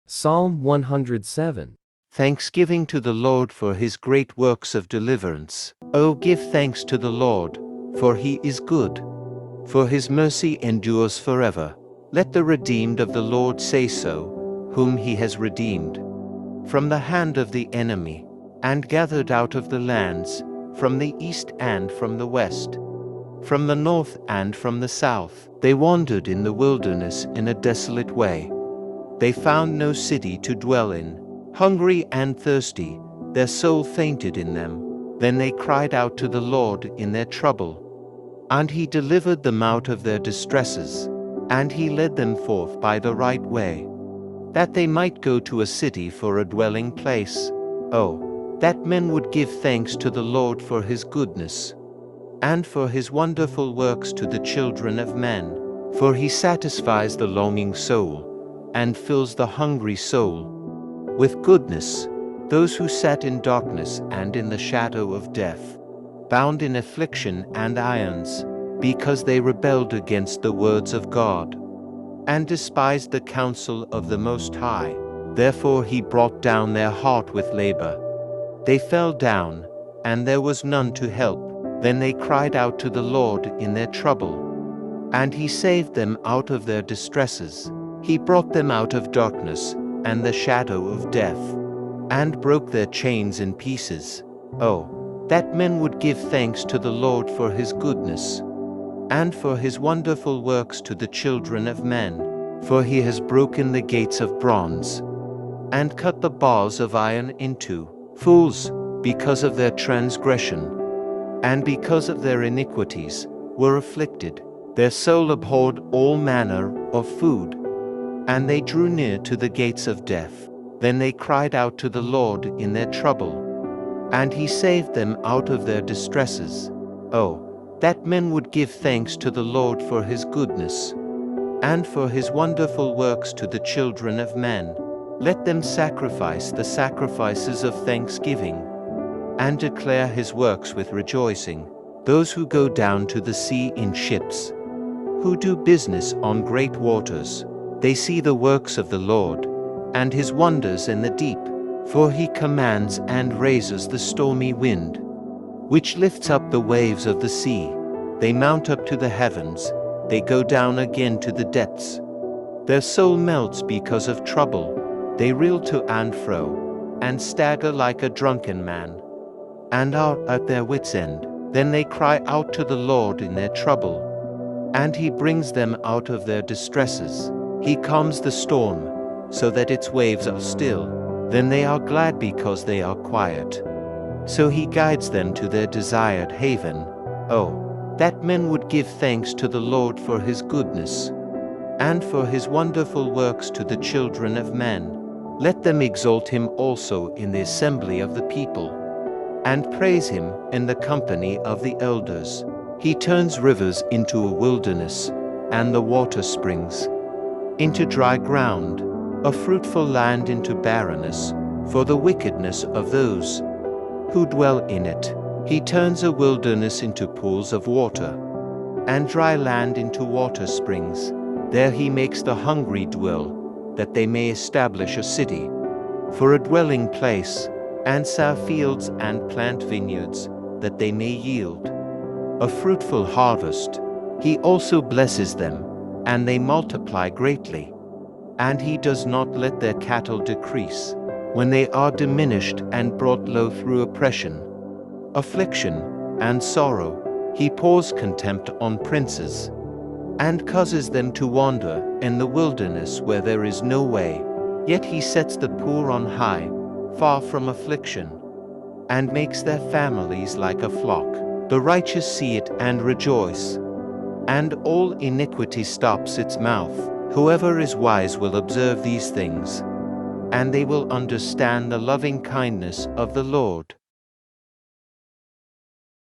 Psalm 107. Thanksgiving to the Lord for his great works of deliverance. O give thanks to the Lord, for he is good. For his mercy endures forever. Let the redeemed of the Lord say so, whom he has redeemed from the hand of the enemy, and gathered out of the lands, from the east and from the west, from the north and from the south. They wandered in the wilderness in a desolate way. They found no city to dwell in. Hungry and thirsty, their soul fainted in them. Then they cried out to the Lord in their trouble, and he delivered them out of their distresses, and he led them forth by the right way, that they might go to a city for a dwelling place. Oh, that men would give thanks to the Lord for his goodness, and for his wonderful works to the children of men. For he satisfies the longing soul, and fills the hungry soul with goodness. Those who sat in darkness and in the shadow of death, bound in affliction and irons, because they rebelled against the words of God, and despised the counsel of the Most High. Therefore he brought down their heart with labor. They fell down, and there was none to help. Then they cried out to the Lord in their trouble, and he saved them out of their distresses. He brought them out of darkness and the shadow of death, and broke their chains in pieces. Oh, that men would give thanks to the Lord for his goodness, and for his wonderful works to the children of men. For he has broken the gates of bronze, and cut the bars of iron in two. Fools, because of their transgression, and because of their iniquities, were afflicted. Their soul abhorred all manner of food, and they drew near to the gates of death. Then they cried out to the Lord in their trouble, and he saved them out of their distresses. Oh, that men would give thanks to the Lord for his goodness, and for his wonderful works to the children of men. Let them sacrifice the sacrifices of thanksgiving, and declare his works with rejoicing. Those who go down to the sea in ships, who do business on great waters, they see the works of the Lord, and his wonders in the deep. For he commands and raises the stormy wind, which lifts up the waves of the sea. They mount up to the heavens, they go down again to the depths. Their soul melts because of trouble. They reel to and fro, and stagger like a drunken man, and are at their wits' end. Then they cry out to the Lord in their trouble, and he brings them out of their distresses. He calms the storm, so that its waves are still. Then they are glad because they are quiet. So he guides them to their desired haven. Oh, that men would give thanks to the Lord for his goodness, and for his wonderful works to the children of men. Let them exalt him also in the assembly of the people, and praise him in the company of the elders. He turns rivers into a wilderness, and the water springs into dry ground, a fruitful land into barrenness, for the wickedness of those who dwell in it. He turns a wilderness into pools of water, and dry land into water springs. There he makes the hungry dwell, that they may establish a city, for a dwelling place, and sow fields and plant vineyards, that they may yield a fruitful harvest. He also blesses them, and they multiply greatly. And he does not let their cattle decrease, when they are diminished and brought low through oppression, affliction, and sorrow. He pours contempt on princes, and causes them to wander in the wilderness where there is no way. Yet he sets the poor on high, far from affliction, and makes their families like a flock. The righteous see it and rejoice, and all iniquity stops its mouth. Whoever is wise will observe these things, and they will understand the loving kindness of the Lord.